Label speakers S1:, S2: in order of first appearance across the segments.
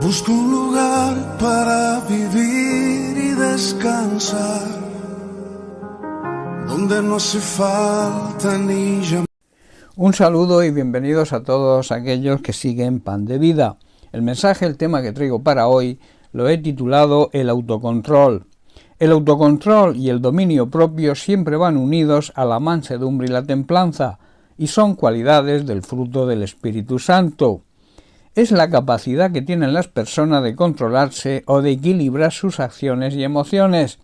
S1: Busco un lugar para vivir y descansar, donde no hace falta ni llamar.
S2: Un saludo y bienvenidos a todos aquellos que siguen Pan de Vida. El mensaje, el tema que traigo para hoy, lo he titulado El autocontrol. El autocontrol y el dominio propio siempre van unidos a la mansedumbre y la templanza, y son cualidades del fruto del Espíritu Santo. Es la capacidad que tienen las personas de controlarse o de equilibrar sus acciones y emociones.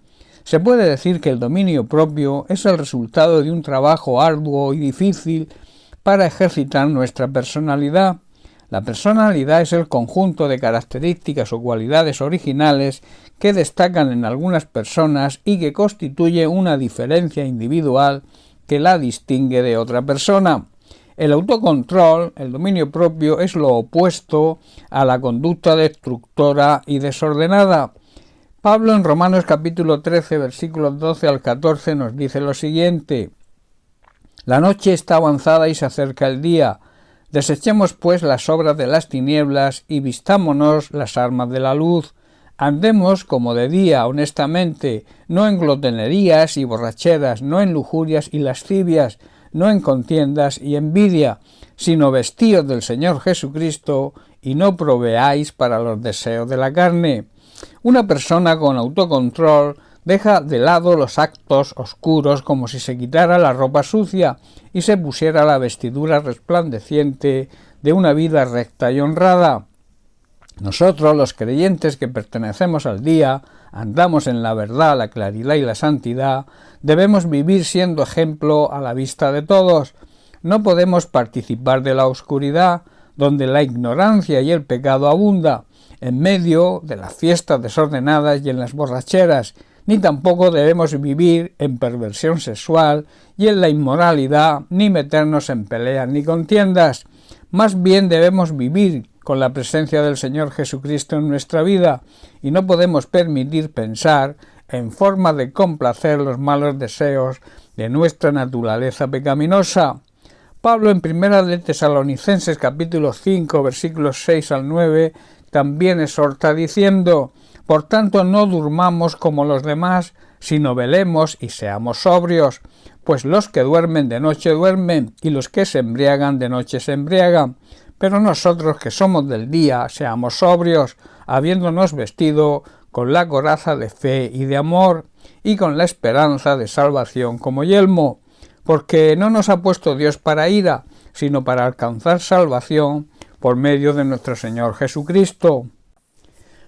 S2: Se puede decir que el dominio propio es el resultado de un trabajo arduo y difícil para ejercitar nuestra personalidad. La personalidad es el conjunto de características o cualidades originales que destacan en algunas personas y que constituye una diferencia individual que la distingue de otra persona. El autocontrol, el dominio propio, es lo opuesto a la conducta destructora y desordenada. Pablo en Romanos capítulo 13, versículos 12 al 14 nos dice lo siguiente: La noche está avanzada y se acerca el día. Desechemos pues las obras de las tinieblas y vistámonos las armas de la luz. Andemos como de día, honestamente, no en glotonerías y borracheras, no en lujurias y lascivias, no en contiendas y envidia, sino vestíos del Señor Jesucristo y no proveáis para los deseos de la carne. Una persona con autocontrol deja de lado los actos oscuros como si se quitara la ropa sucia y se pusiera la vestidura resplandeciente de una vida recta y honrada. Nosotros, los creyentes que pertenecemos al día, andamos en la verdad, la claridad y la santidad, debemos vivir siendo ejemplo a la vista de todos. No podemos participar de la oscuridad, donde la ignorancia y el pecado abunda, en medio de las fiestas desordenadas y en las borracheras, ni tampoco debemos vivir en perversión sexual y en la inmoralidad, ni meternos en peleas ni contiendas. Más bien debemos vivir con la presencia del Señor Jesucristo en nuestra vida, y no podemos permitir pensar en forma de complacer los malos deseos de nuestra naturaleza pecaminosa. Pablo en Primera de Tesalonicenses capítulo 5 versículos 6 al 9 también exhorta diciendo: Por tanto no durmamos como los demás, sino velemos y seamos sobrios, pues los que duermen de noche duermen, y los que se embriagan de noche se embriagan. Pero nosotros que somos del día, seamos sobrios, habiéndonos vestido con la coraza de fe y de amor, y con la esperanza de salvación como yelmo, porque no nos ha puesto Dios para ira, sino para alcanzar salvación por medio de nuestro Señor Jesucristo.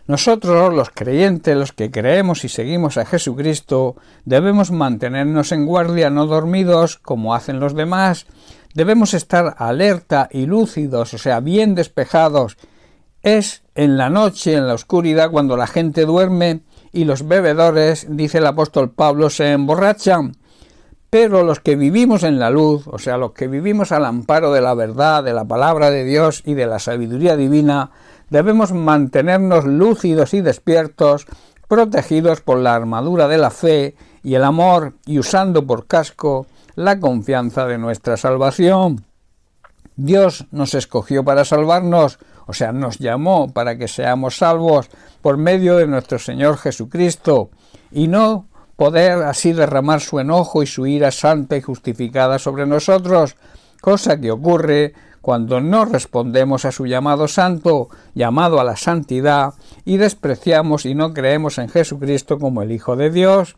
S2: Nosotros, los creyentes, los que creemos y seguimos a Jesucristo, debemos mantenernos en guardia, no dormidos como hacen los demás. Debemos estar alerta y lúcidos, o sea, bien despejados. Es en la noche, en la oscuridad, cuando la gente duerme y los bebedores, dice el apóstol Pablo, se emborrachan. Pero los que vivimos en la luz, o sea, los que vivimos al amparo de la verdad, de la palabra de Dios y de la sabiduría divina, debemos mantenernos lúcidos y despiertos, protegidos por la armadura de la fe y el amor, y usando por casco la confianza de nuestra salvación. Dios nos escogió para salvarnos, o sea, nos llamó para que seamos salvos por medio de nuestro Señor Jesucristo, y no poder así derramar su enojo y su ira santa y justificada sobre nosotros, cosa que ocurre cuando no respondemos a su llamado santo, llamado a la santidad, y despreciamos y no creemos en Jesucristo como el Hijo de Dios.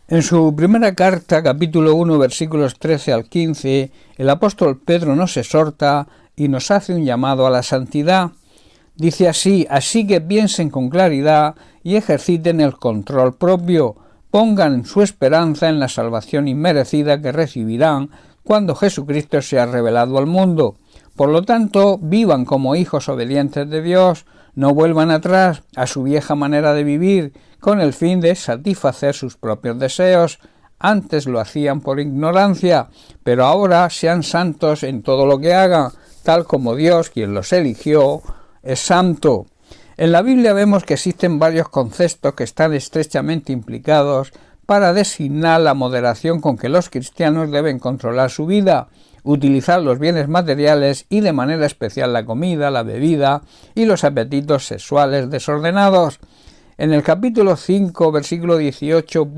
S2: En su primera carta, capítulo 1, versículos 13 al 15, el apóstol Pedro nos exhorta y nos hace un llamado a la santidad. Dice así: así que piensen con claridad y ejerciten el control propio, pongan su esperanza en la salvación inmerecida que recibirán cuando Jesucristo sea revelado al mundo. Por lo tanto, vivan como hijos obedientes de Dios, no vuelvan atrás a su vieja manera de vivir, con el fin de satisfacer sus propios deseos. Antes lo hacían por ignorancia, pero ahora sean santos en todo lo que hagan, tal como Dios, quien los eligió, es santo. En la Biblia vemos que existen varios conceptos que están estrechamente implicados para designar la moderación con que los cristianos deben controlar su vida, utilizar los bienes materiales y de manera especial la comida, la bebida y los apetitos sexuales desordenados. En el capítulo 5, versículo 18,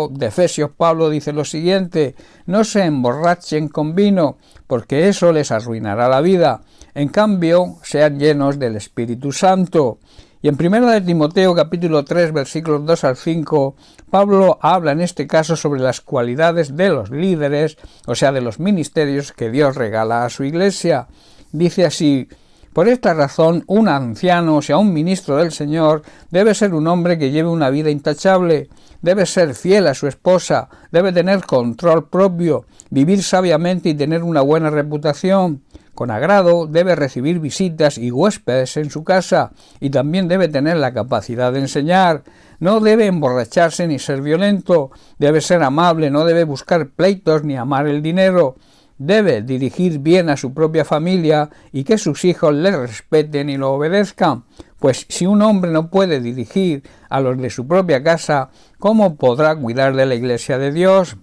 S2: de Efesios, Pablo dice lo siguiente: no se emborrachen con vino, porque eso les arruinará la vida. En cambio, sean llenos del Espíritu Santo. Y en 1 de Timoteo, capítulo 3, versículos 2 al 5, Pablo habla en este caso sobre las cualidades de los líderes, o sea, de los ministerios que Dios regala a su iglesia. Dice así: por esta razón, un anciano, o sea, un ministro del Señor, debe ser un hombre que lleve una vida intachable, debe ser fiel a su esposa, debe tener control propio, vivir sabiamente y tener una buena reputación. Con agrado debe recibir visitas y huéspedes en su casa y también debe tener la capacidad de enseñar. No debe emborracharse ni ser violento, debe ser amable, no debe buscar pleitos ni amar el dinero. Debe dirigir bien a su propia familia y que sus hijos le respeten y lo obedezcan, pues si un hombre no puede dirigir a los de su propia casa, ¿cómo podrá cuidar de la iglesia de Dios?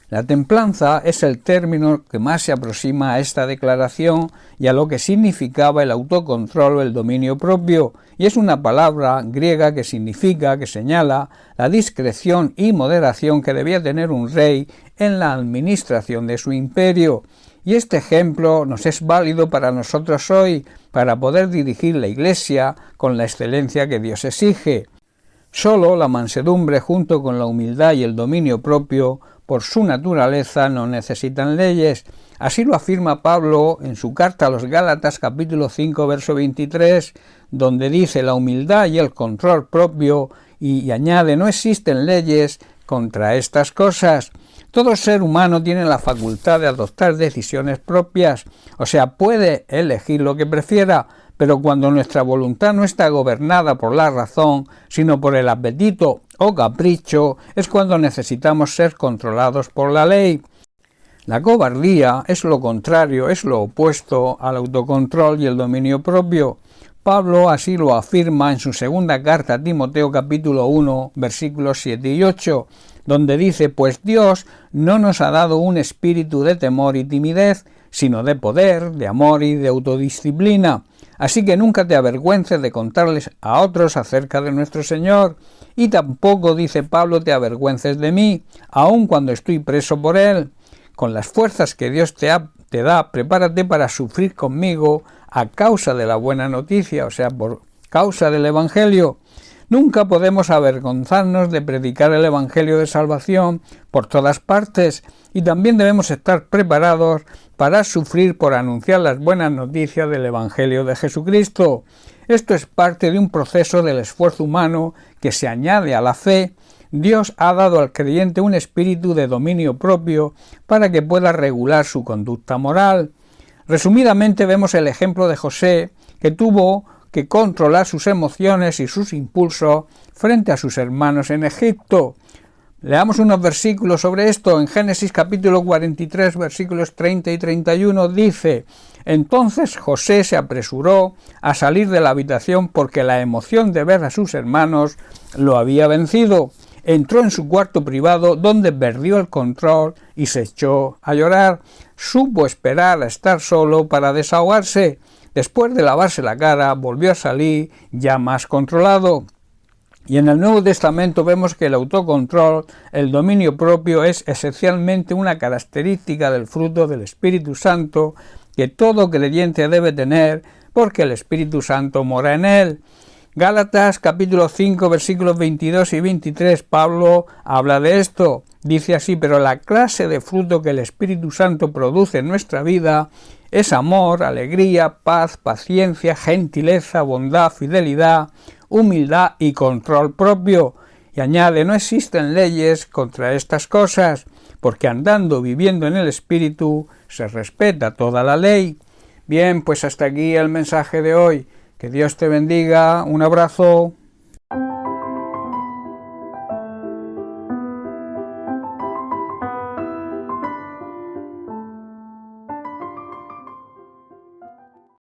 S2: La templanza es el término que más se aproxima a esta declaración y a lo que significaba el autocontrol o el dominio propio, y es una palabra griega que significa, que señala la discreción y moderación que debía tener un rey en la administración de su imperio. Y este ejemplo nos es válido para nosotros hoy, para poder dirigir la Iglesia con la excelencia que Dios exige. Solo la mansedumbre junto con la humildad y el dominio propio, por su naturaleza, no necesitan leyes. Así lo afirma Pablo en su carta a los Gálatas, capítulo 5, verso 23, donde dice: la humildad y el control propio, y añade: no existen leyes contra estas cosas. Todo ser humano tiene la facultad de adoptar decisiones propias, o sea, puede elegir lo que prefiera, pero cuando nuestra voluntad no está gobernada por la razón, sino por el apetito o capricho, es cuando necesitamos ser controlados por la ley. La cobardía es lo contrario, es lo opuesto al autocontrol y el dominio propio. Pablo así lo afirma en su segunda carta a Timoteo, capítulo 1, versículos 7 y 8, donde dice: pues Dios no nos ha dado un espíritu de temor y timidez, sino de poder, de amor y de autodisciplina. Así que nunca te avergüences de contarles a otros acerca de nuestro Señor, y tampoco, dice Pablo, te avergüences de mí, aun cuando estoy preso por Él. Con las fuerzas que Dios te da, prepárate para sufrir conmigo a causa de la buena noticia, o sea, por causa del Evangelio. Nunca podemos avergonzarnos de predicar el Evangelio de salvación por todas partes, y también debemos estar preparados para sufrir por anunciar las buenas noticias del Evangelio de Jesucristo. Esto es parte de un proceso del esfuerzo humano que se añade a la fe. Dios ha dado al creyente un espíritu de dominio propio para que pueda regular su conducta moral. Resumidamente vemos el ejemplo de José, que tuvo que controlar sus emociones y sus impulsos frente a sus hermanos en Egipto. Leamos unos versículos sobre esto. En Génesis capítulo 43, versículos 30 y 31 dice: entonces José se apresuró a salir de la habitación porque la emoción de ver a sus hermanos lo había vencido. Entró en su cuarto privado, donde perdió el control y se echó a llorar. Supo esperar a estar solo para desahogarse. Después de lavarse la cara, volvió a salir ya más controlado. Y en el Nuevo Testamento vemos que el autocontrol, el dominio propio, es esencialmente una característica del fruto del Espíritu Santo que todo creyente debe tener, porque el Espíritu Santo mora en él. Gálatas capítulo 5 versículos 22 y 23, Pablo habla de esto. Dice así: pero la clase de fruto que el Espíritu Santo produce en nuestra vida es amor, alegría, paz, paciencia, gentileza, bondad, fidelidad, humildad y control propio. Y añade: no existen leyes contra estas cosas, porque andando, viviendo en el Espíritu, se respeta toda la ley. Bien, pues hasta aquí el mensaje de hoy. Que Dios te bendiga. Un abrazo.